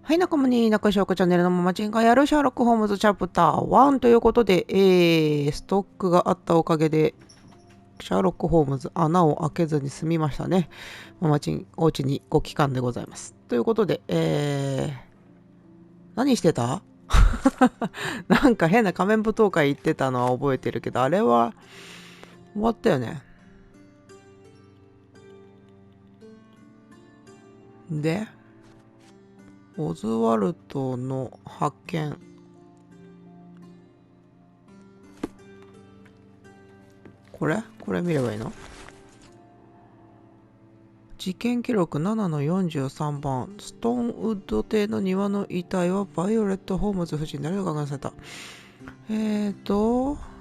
はい、仲間に中翔子チャンネルのママチンがやるシャーロックホームズチャプターワンということで、ストックがあったおかげで、シャーロックホームズ穴を開けずに済みましたね。ママチン、お家にご帰還でございます。ということで、何してたなんか変な仮面舞踏会行ってたのは覚えてるけど、あれは終わったよね。で、オズワルドの発見。これ見ればいいの？事件記録7の43番。ストーンウッド邸の庭の遺体はバイオレット・ホームズ夫人に誰が確認された？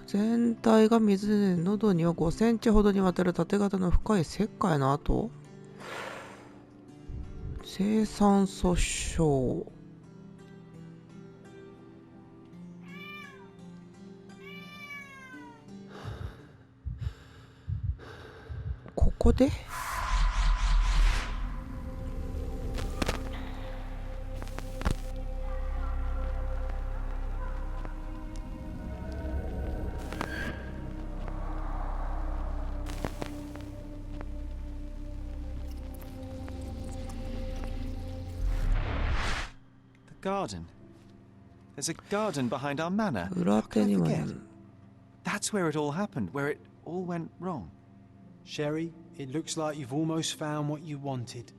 全体が水で喉には5センチほどにわたる縦型の深い石灰の跡。生酸素症。ここでGarden. There's a garden behind our manor. 裏手にはね。That's where it all happened, where it all went wrong. Sherry, it looks like you've almost found what you wanted.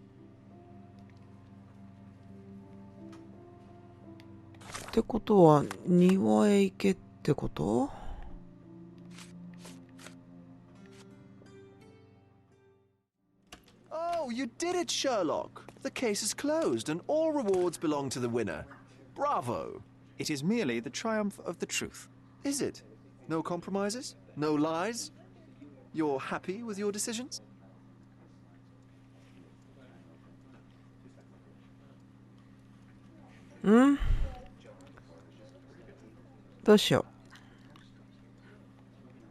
ってことは庭へ行けってこと？ Oh, you did it, Sherlock. The case is closed and all rewards belong to the winner. Bravo. It is merely the triumph of the truth. Is it? No compromises? No lies? You're happy with your decisions? どうしよ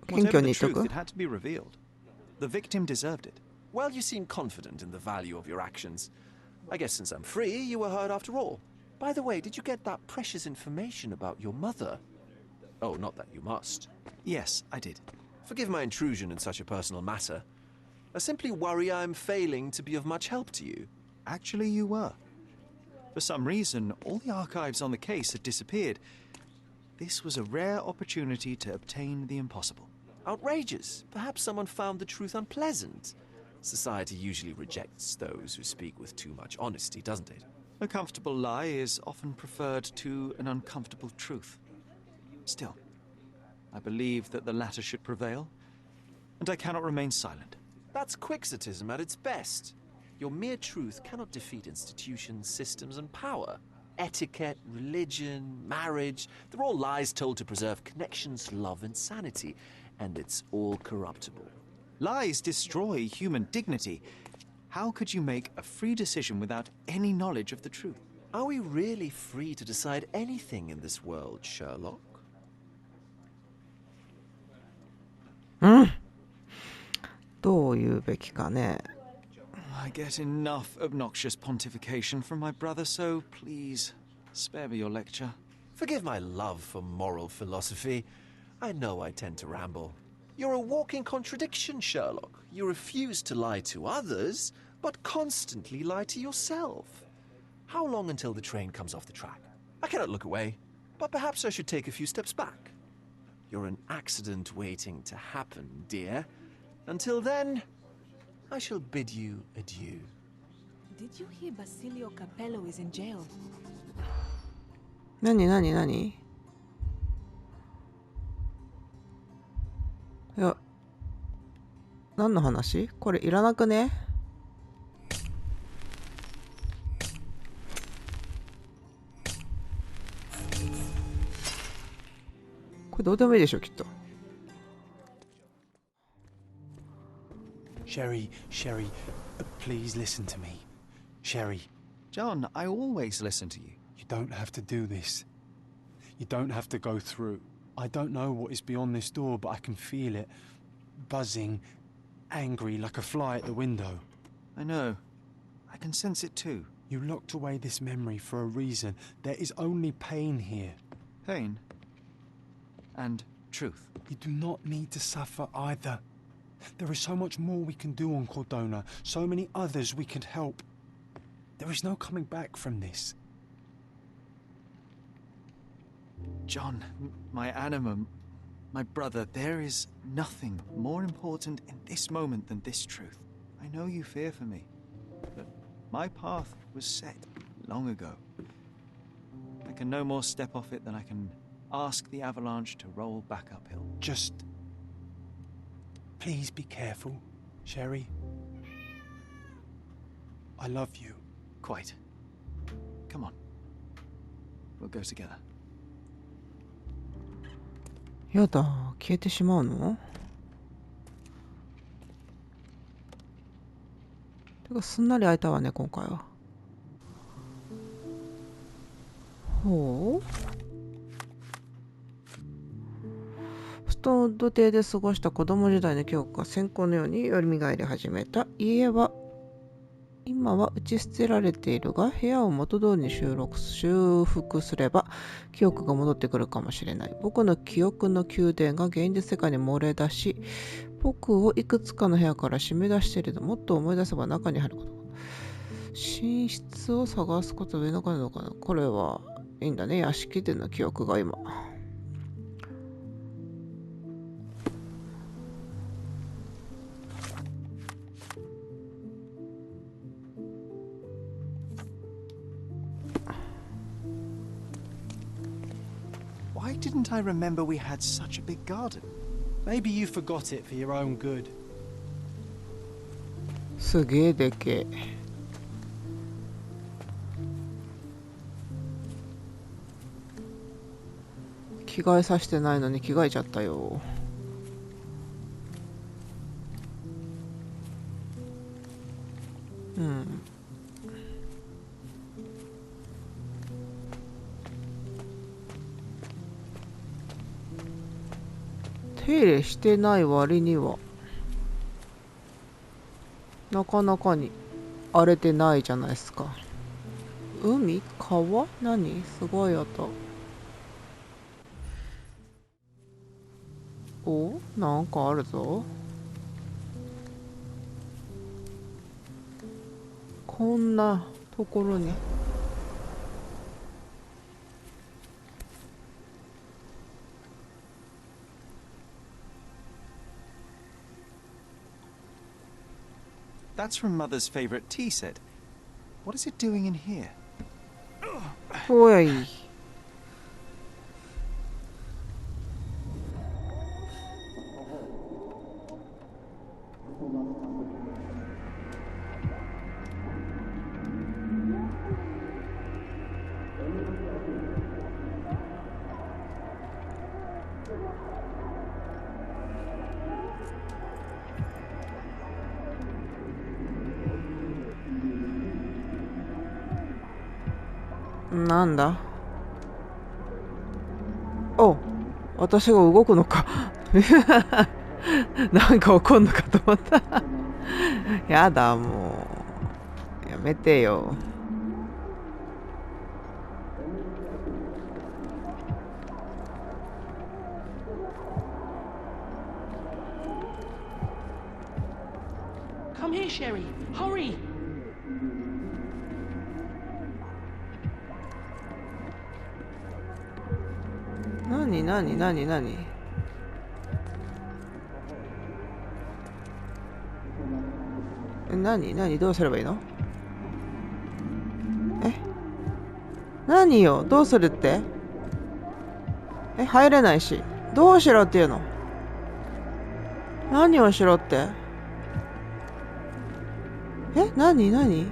う。謙虚に言っとく。 It had to be revealed. The victim deserved it. Well, you seem confident in the value of your actions. I guess since I'm free, you were heard after all. By the way, did you get that precious information about your mother? Oh, not that you must. Yes, I did. Forgive my intrusion in such a personal matter. I simply worry I'm failing to be of much help to you. Actually, you were. For some reason, all the archives on the case had disappeared. This was a rare opportunity to obtain the impossible. Outrageous. Perhaps someone found the truth unpleasant. Society usually rejects those who speak with too much honesty, doesn't it? A comfortable lie is often preferred to an uncomfortable truth. Still, I believe that the latter should prevail, and I cannot remain silent. That's quixotism at its best. Your mere truth cannot defeat institutions, systems, and power. Etiquette, religion, marriage, they're all lies told to preserve connections, love, and sanity, and it's all corruptible. Lies destroy human dignity. How could you make a free decision without any knowledge of the truth? Are we really free to decide anything in this world, Sherlock? どう言うべきかね。 I get enough obnoxious pontification from my brother, so please spare me your lecture. Forgive my love for moral philosophy. I know I tend to ramble. You're a walking contradiction, Sherlock. You refuse to lie to others, but constantly lie to yourself. How long until the train comes off the track? I cannot look away, but perhaps I should take a few steps back. You're an accident waiting to happen, dear. Until then, I shall bid you adieu. Did you hear Basilio Capello is in jail? 何いや、何の話？これいらなくね？これどうでもいいでしょ、きっと。Sherry, please listen to me. Sherry. John, I always listen to you. You don't have to do this. You don't have to go through. I don't know what is beyond this door, but I can feel it. Buzzing, angry like a fly at the window. I know. I can sense it too. You locked away this memory for a reason. There is only pain here. Pain and truth. You do not need to suffer either. There is so much more we can do on Cordona, so many others we can help. There is no coming back from this. John, my anima, my brother, there is nothing more important in this moment than this truth. I know you fear for me, but my path was set long ago. I can no more step off it than I can ask the avalanche to roll back uphill. Just... please be careful, Sherry. I love you. Quite. Come on. We'll go together. やだ、消えてしまうの？てかすんなり開いたわね、今回は。ほう。ストーンド邸で過ごした子供時代の記憶が閃光のようによみがえり始めた。家は今は打ち捨てられているが、部屋を元通りに修復すれば記憶が戻ってくるかもしれない。僕の記憶の宮殿が現実世界に漏れ出し、僕をいくつかの部屋から締め出していると、もっと思い出せば中に入ること。寝室を探すこと上のかのかな。これはいいんだね。屋敷での記憶が今。Why didn't I remember we had such a big garden? Maybe you forgot it for your own good. すげえでけえ。着替えさせてないのに着替えちゃったよ。うん。手入れしてない割にはなかなかに荒れてないじゃないですか。海？川？何？すごい音。お？なんかあるぞ。こんなところに。That's from Mother's favorite tea set. What is it doing in here? おやい。なんだ？お、私が動くのか。なんか怒んのかと思った。やだ、もう。やめてよ。Come here, Sherry. Hurry. 何どうすればいいの？何よ、どうするって？入れないし。どうしろっていうの？何をしろって？何？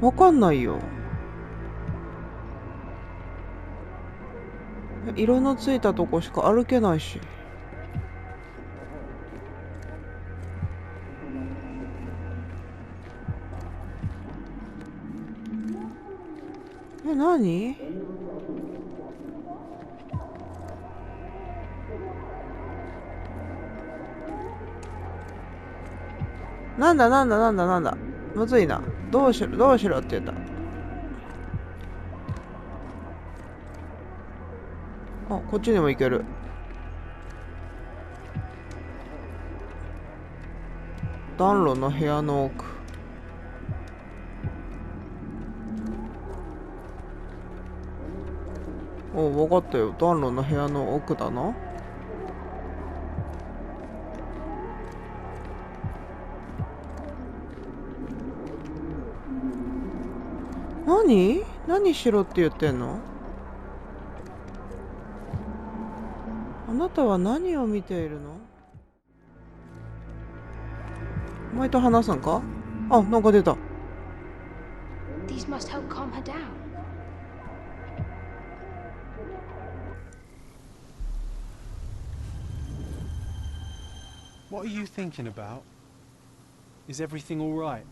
わかんないよ。色のついたとこしか歩けないし。何？なんだ。むずいな。どうしろって言った。あ、こっちにも行ける。暖炉の部屋の奥。お、分かったよ。暖炉の部屋の奥だな。何しろって言ってんの？あなたは何を見ているの？お前と話すんか？あ、なんか出た。These must help calm her down. What are you thinking about? Is everything all right?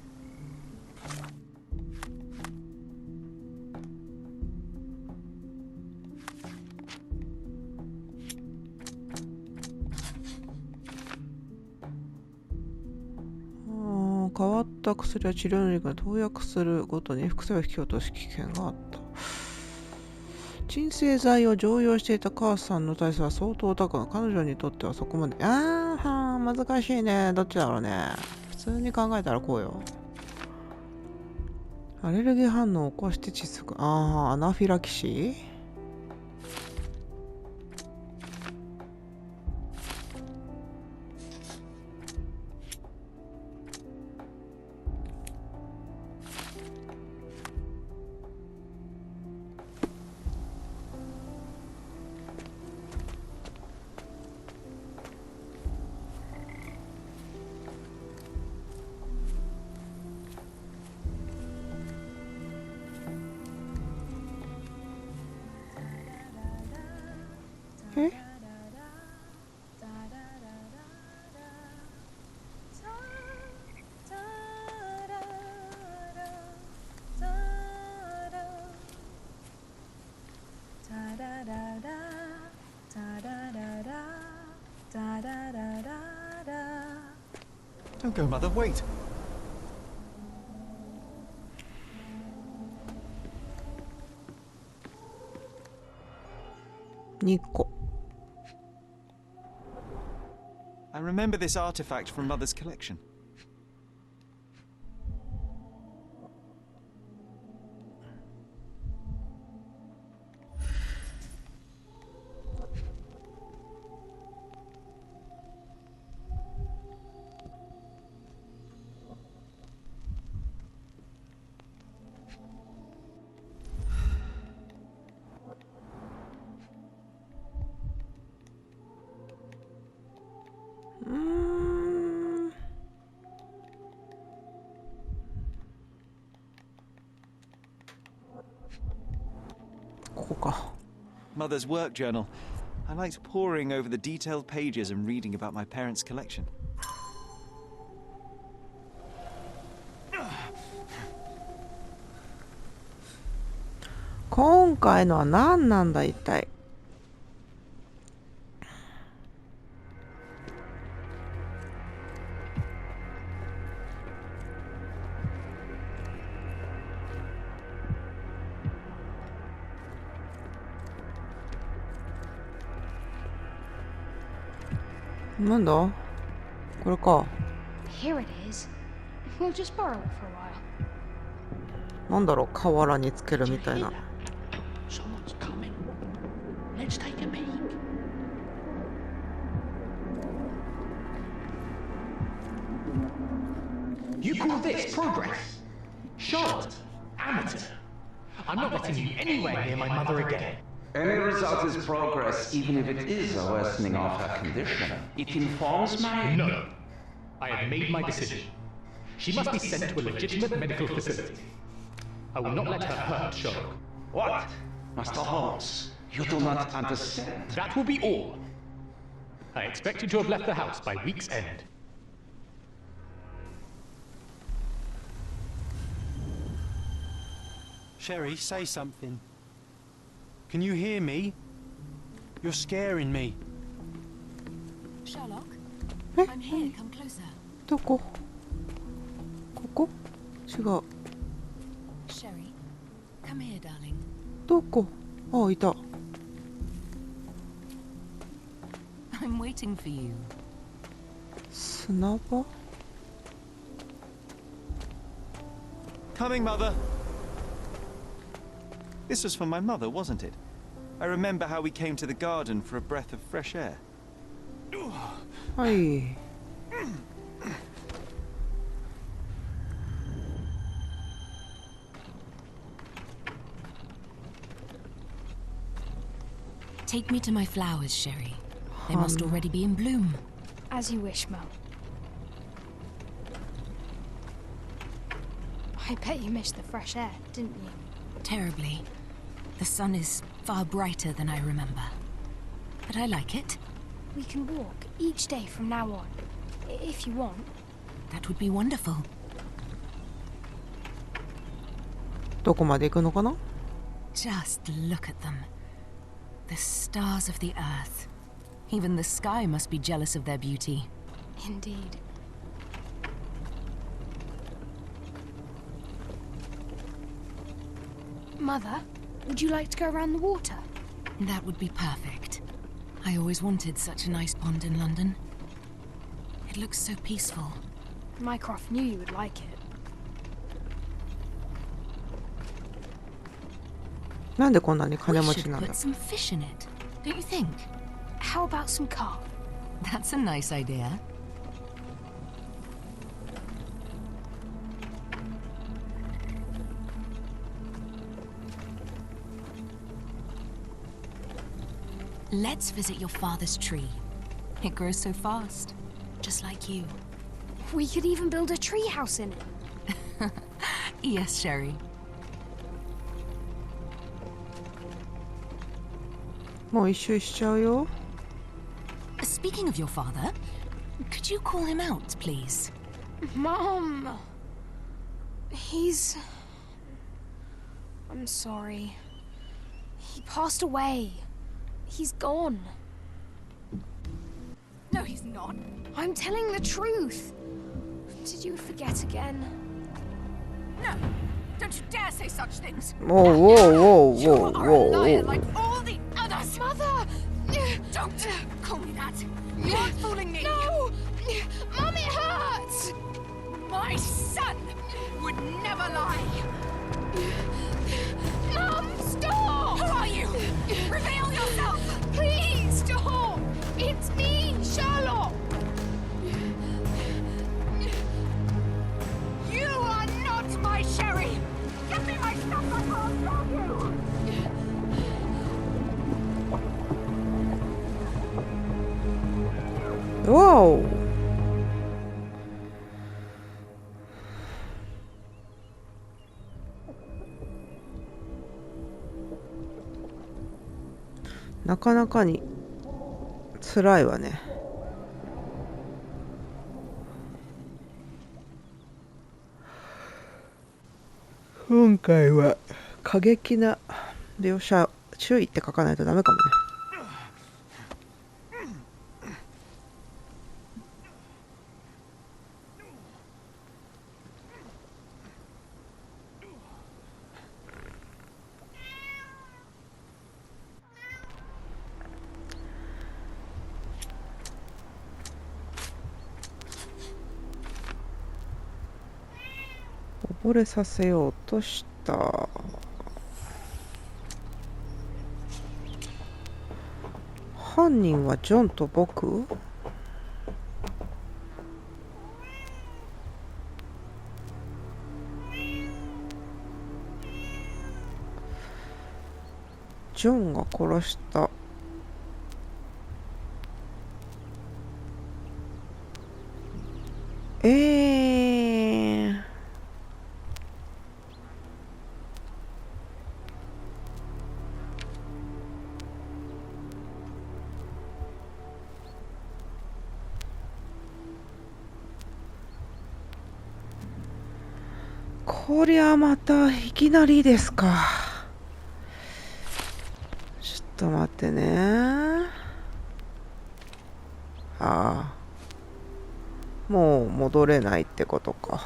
変わった薬や治療の時間に投薬するごとに副作用を引き落とす危険があった。鎮静剤を常用していた母さんの体勢は相当高く、彼女にとってはそこまで。難しいね。どっちだろうね。普通に考えたらこうよ。アレルギー反応を起こして窒息。アナフィラキシー。Don't go, Mother. Wait. 2個。I remember this artifact from Mother's collection. Mother's work journal. I liked poring over the detailed pages and reading about my parents' collection. 今回のは何なんだ一体。なんだこれか。 Here it is. We'll just borrow it for a while. なんだろう、河原につけるみたいな。 Someone's coming. Let's take a peek. You call this progress? Charlotte, amateur. I'm not letting you anywhere near my mother again. Any result is progress, even if it is a worsening of her condition. It informs my... No. I have made my decision. She must be sent to a legitimate medical facility. I will not let her hurt Sherlock. What? Master Holmes, you do not understand. That will be all. I expect you to have left the house by week's end. Sherry, say something. Can you hear me? You're scaring me. Sherlock, Eh? I'm here. Come closer. どこここ違う。 Sherry, come here, darling. どこあ、いた。I'm waiting for you. 砂場 Coming, Mother. This was for my mother, wasn't it? I remember how we came to the garden for a breath of fresh air. はい。Take me to my flowers, Sherry. They must already be in bloom. As you wish, Mo. I bet you missed the fresh air, didn't you? Terribly. The sun is far brighter than I remember. But I like it. We can walk each day from now on, if you want. That would be wonderful. どこまで行くのかな Just look at them. The stars of the earth. Even the sky must be jealous of their beauty. Indeed. Mother, would you like to go around the water? That would be perfect. I always wanted such a nice pond in London. It looks so peaceful. Mycroft knew you would like it. なんでこんなに We 金持 should ちなんだ put some fish in it, don't you think? How about some carp? That's a nice idea. Let's visit your father's tree. It grows so fast, just like you. We could even build a tree house in it. Yes, Sherry. もう一周しちゃうよ Speaking of your father, could you call him out, please? Mom! He's... I'm sorry. He passed away. He's gone. No, he's not. I'm telling the truth. Did you forget again? No, don't you dare say such things. おうおうおうおう You おう are a お liar う like all the others. Mother! Don't call me that. You aren't fooling me. No! Mom, it hurts! My son would never lie. Mom, stop! Who are you? Reveal yourself. Please stop! It's me, Sherlock! You are not my Sherry. Give me my stuff. I can't stop you. わおなかなかに辛いわね今回は過激な描写注意って書かないとダメかもね溺れさせようとした犯人はジョンと僕ジョンが殺したこりゃまたいきなりですかちょっと待ってねああもう戻れないってことか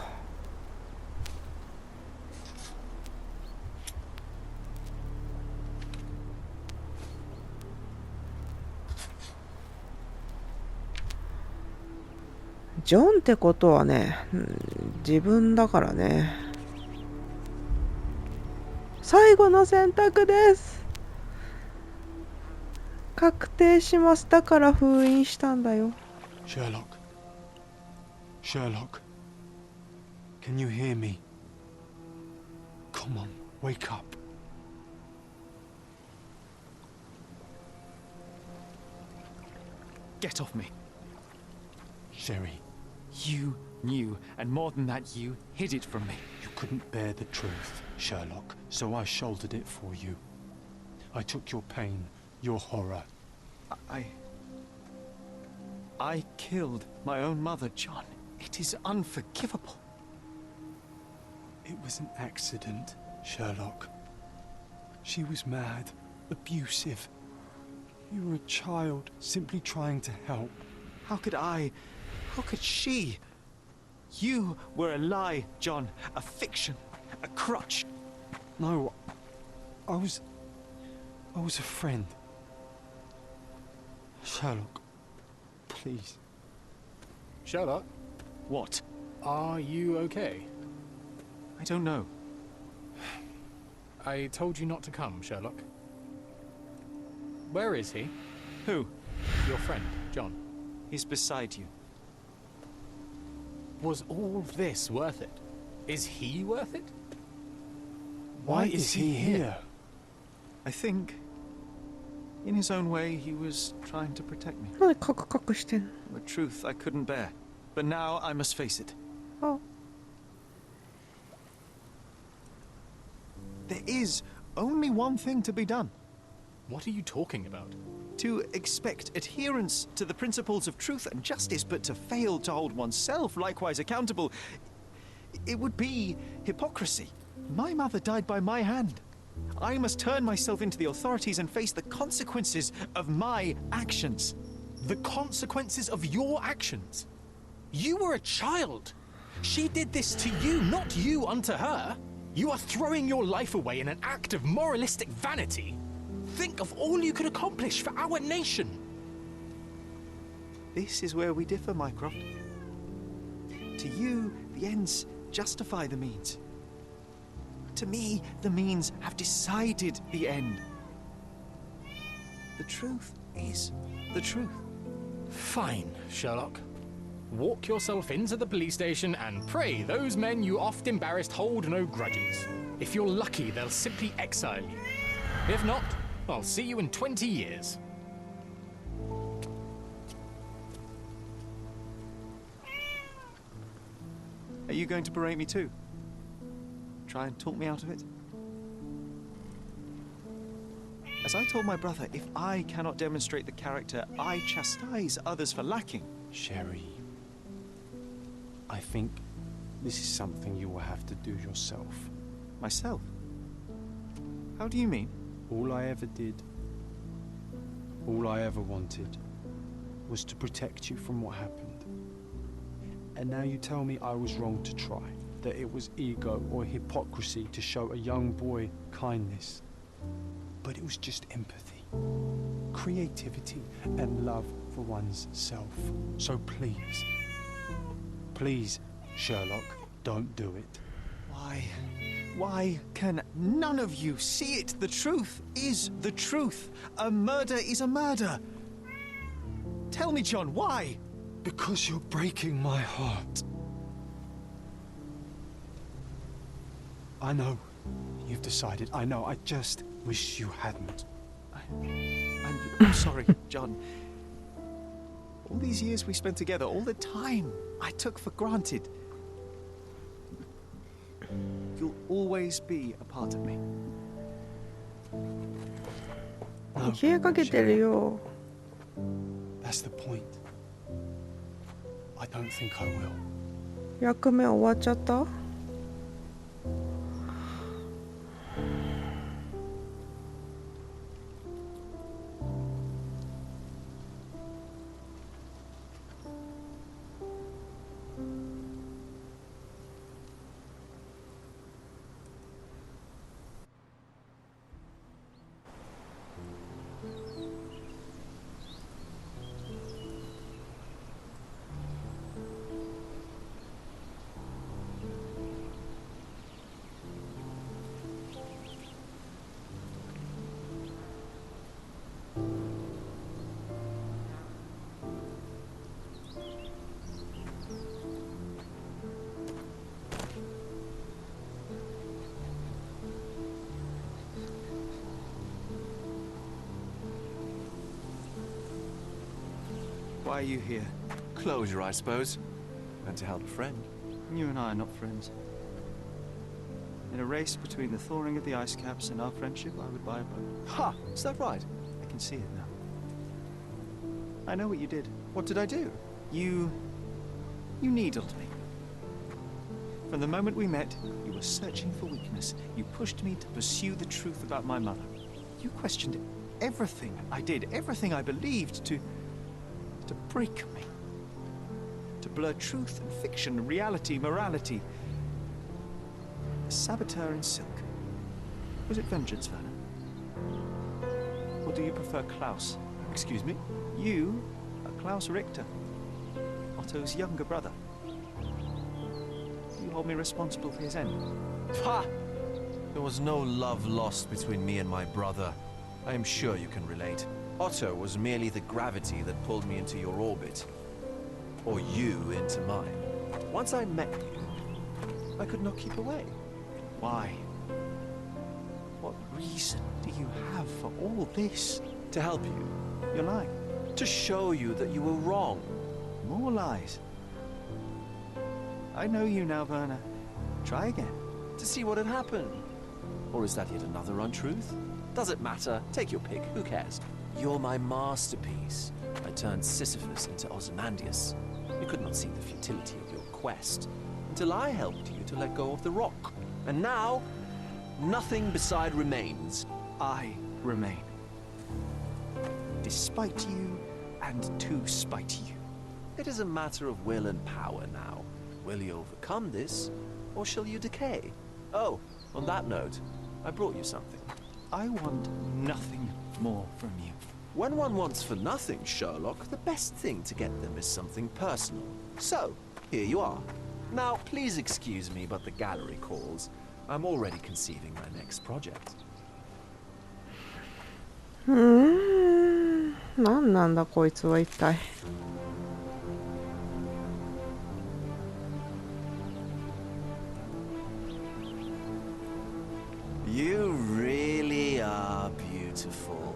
ジョンってことはね、自分だからね。最後の選択です。確定します。だから封印したんだよ。Sherlock. Sherlock. Can you hear me? Come on, wake up. Get off me. Sherry, You knew, and more than that, you hid it from me. you couldn't bear the truth, Sherlock, so I shouldered it for you. I took your pain, your horror. I killed my own mother, John. It is unforgivable. It was an accident, Sherlock. She was mad, abusive. You were a child, simply trying to help. How could she? You were a lie, John. A fiction. A crutch. No, I was a friend. Sherlock, please. Sherlock, What? are you okay? I don't know. I told you not to come, Sherlock. Where is he? Who? Your friend, John. He's beside you. Was all this worth it? Is he worth it? Why is he here? I think, in his own way, he was trying to protect me. なんでカクカクしてんの？ A truth I couldn't bear. But now I must face it. あ、 There is only one thing to be done. What are you talking about? To expect adherence to the principles of truth and justice, but to fail to hold oneself likewise accountable, it would be hypocrisy. My mother died by my hand. I must turn myself into the authorities and face the consequences of my actions. The consequences of your actions? You were a child. She did this to you, not you unto her. You are throwing your life away in an act of moralistic vanity. Think of all you could accomplish for our nation. This is where we differ, Mycroft. To you, the ends justify the means. To me, the means have decided the end. The truth is the truth. Fine, Sherlock. Walk yourself into the police station and pray those men you oft embarrassed hold no grudges. If you're lucky, they'll simply exile you. If not, I'll see you in 20 years. Are you going to berate me too? Try and talk me out of it? As I told my brother, if I cannot demonstrate the character I chastise others for lacking. Sherry, I think this is something you will have to do yourself. Myself? How do you mean? All I ever did, all I ever wanted, was to protect you from what happened. And now you tell me I was wrong to try, that it was ego or hypocrisy to show a young boy kindness. But it was just empathy, creativity, and love for one's self. So please, please, Sherlock, don't do it. Why can none of you see it? The truth is the truth. A murder is a murder. Tell me, John, why? Because you're breaking my heart. I know. You've decided. I know. I just wish you hadn't. I'm sorry, John. All these years we spent together, all the time I took for granted. You'll always be a part of me. 消えかけてるよ。 That's the point. I don't think I will. 役目終わっちゃった？ Why are you here? Closure, I suppose. And to help a friend. You and I are not friends. In a race between the thawing of the ice caps and our friendship, I would buy a boat. Ha! Is that right? I can see it now. I know what you did. What did I do? You needled me. From the moment we met, you were searching for weakness. You pushed me to pursue the truth about my mother. You questioned everything I did, everything I believed, to break me. To blur truth and fiction, reality, morality. A saboteur in silk. Was it vengeance, Werner? Or do you prefer Klaus? Excuse me? You are Klaus Richter, Otto's younger brother. You hold me responsible for his end. Ha! There was no love lost between me and my brother. I am sure you can relate. Otto was merely the gravity that pulled me into your orbit. Or you into mine. Once I met you, I could not keep away. Why? What reason do you have for all this? To help you. You're lying. To show you that you were wrong. More lies. I know you now, Werner. Try again. To see what had happened. Or is that yet another untruth? Does it matter? Take your pick. Who cares? You're my masterpiece. I turned Sisyphus into Ozymandias. You could not see the futility of your quest until I helped you to let go of the rock. And now, nothing beside remains. I remain. Despite you and to spite you. It is a matter of will and power now. Will you overcome this, or shall you decay? Oh, on that note, I brought you something. I want nothing more from you. When one wants for nothing, Sherlock, the best thing to get them is something personal. So, here you are. Now, please excuse me, but the gallery calls. I'm already conceiving my next project. なんなんだこいつは一体。You really are beautiful.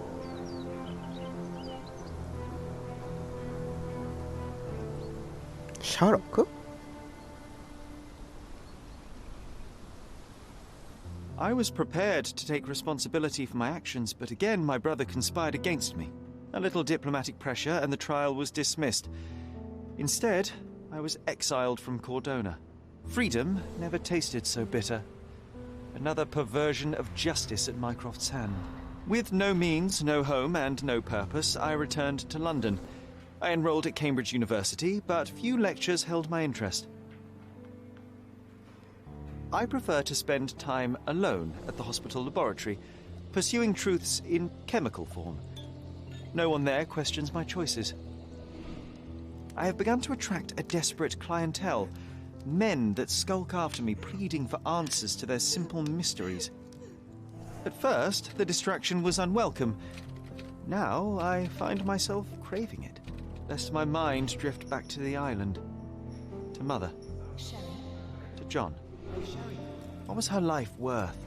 Sherlock? I was prepared to take responsibility for my actions, but again my brother conspired against me. A little diplomatic pressure and the trial was dismissed. Instead, I was exiled from Cordona. Freedom never tasted so bitter. Another perversion of justice at Mycroft's hand. With no means, no home, and no purpose, I returned to London. I enrolled at Cambridge University, but few lectures held my interest. I prefer to spend time alone at the hospital laboratory, pursuing truths in chemical form. No one there questions my choices. I have begun to attract a desperate clientele, men that skulk after me, pleading for answers to their simple mysteries. At first, the distraction was unwelcome. Now, I find myself craving it, lest my mind drift back to the island, to Mother, to John. What was her life worth?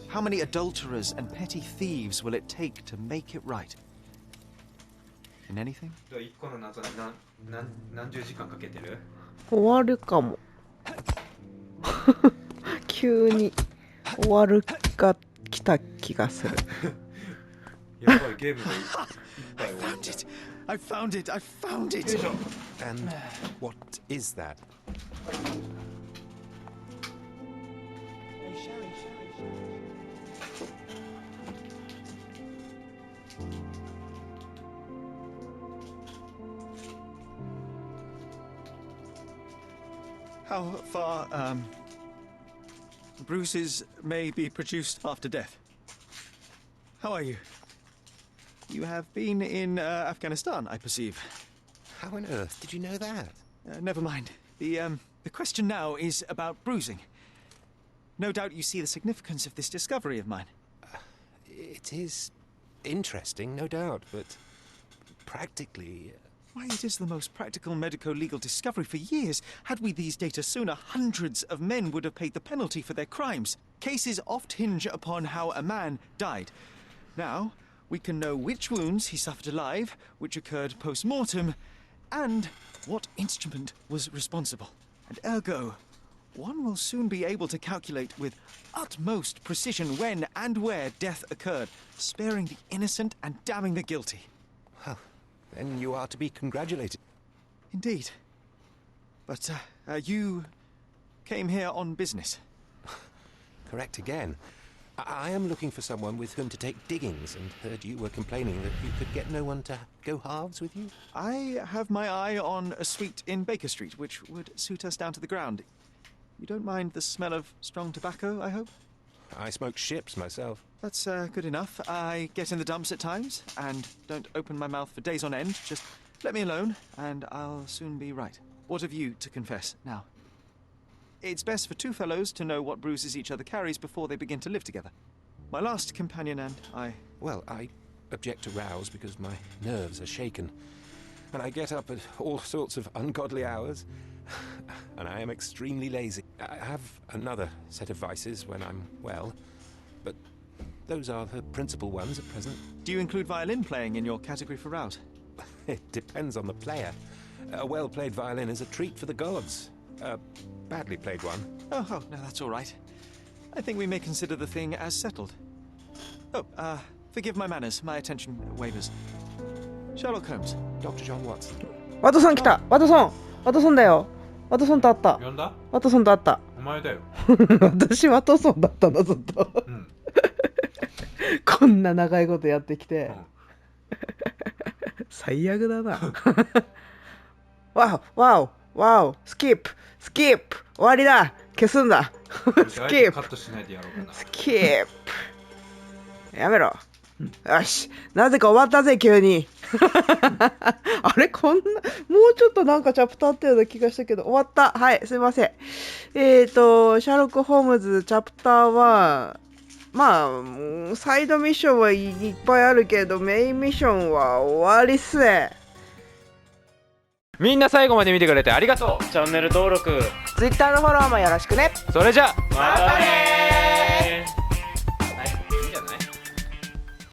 How many adulterers and petty thieves will it take to make it right? In anything? 1個の謎に何十時間かけてる？終わるかも。急に終わるが来た気がする。やばい、ゲームがいっぱい I 終わっ found た。 it! I found it! I found it! And what is that? How far, bruises may be produced after death. How are you? You have been in Afghanistan, I perceive. How on earth did you know that? Never mind. The question now is about bruising. No doubt you see the significance of this discovery of mine. It is interesting, no doubt, but practically... Why, it is the most practical medico-legal discovery for years. Had we these data sooner, hundreds of men would have paid the penalty for their crimes. Cases oft hinge upon how a man died. Now, we can know which wounds he suffered alive, which occurred post-mortem, and what instrument was responsible. And ergo, one will soon be able to calculate with utmost precision when and where death occurred, sparing the innocent and damning the guilty. Well, then you are to be congratulated. Indeed. But, you came here on business. Correct again. I am looking for someone with whom to take diggings, and heard you were complaining that you could get no one to go halves with you. I have my eye on a suite in Baker Street, which would suit us down to the ground. You don't mind the smell of strong tobacco, I hope? I smoke ships myself. That's good enough. I get in the dumps at times, and don't open my mouth for days on end. Just let me alone, and I'll soon be right. What have you to confess now? It's best for two fellows to know what bruises each other carries before they begin to live together. My last companion and I... Well, I object to rows because my nerves are shaken, and I get up at all sorts of ungodly hours, and I am extremely lazy. I have another set of vices when I'm well, but those are the principal ones at present. Do you include violin playing in your category for rouse? It depends on the player. A well-played violin is a treat for the gods. A badly played one. Oh, no, that's all right. I think we may consider the thing as settled. Oh, forgive my manners. My attention wavers. Sherlock Holmes. Dr. John Watson. ワトソン来た。ワトソンだよ。ワトソンと会った。呼んだ？ワトソンと会った。お前だよ。私ワトソンだったのずっと。うん。こんな長いことやってきて。最悪だな。わお、スキップ、終わりだ。消すんだ。スキップ。カットしないでやろうかな。スキップ。やめろ。よし。なぜか終わったぜ、急に。あれこんな、もうちょっとなんかチャプターあったような気がしたけど、終わった。はい、すいません。シャーロック・ホームズチャプターは、まあ、サイドミッションはいっぱいあるけど、メインミッションは終わりっすね。みんな最後まで見てくれてありがとう。チャンネル登録、Twitter のフォローもよろしくね。それじゃまたねー。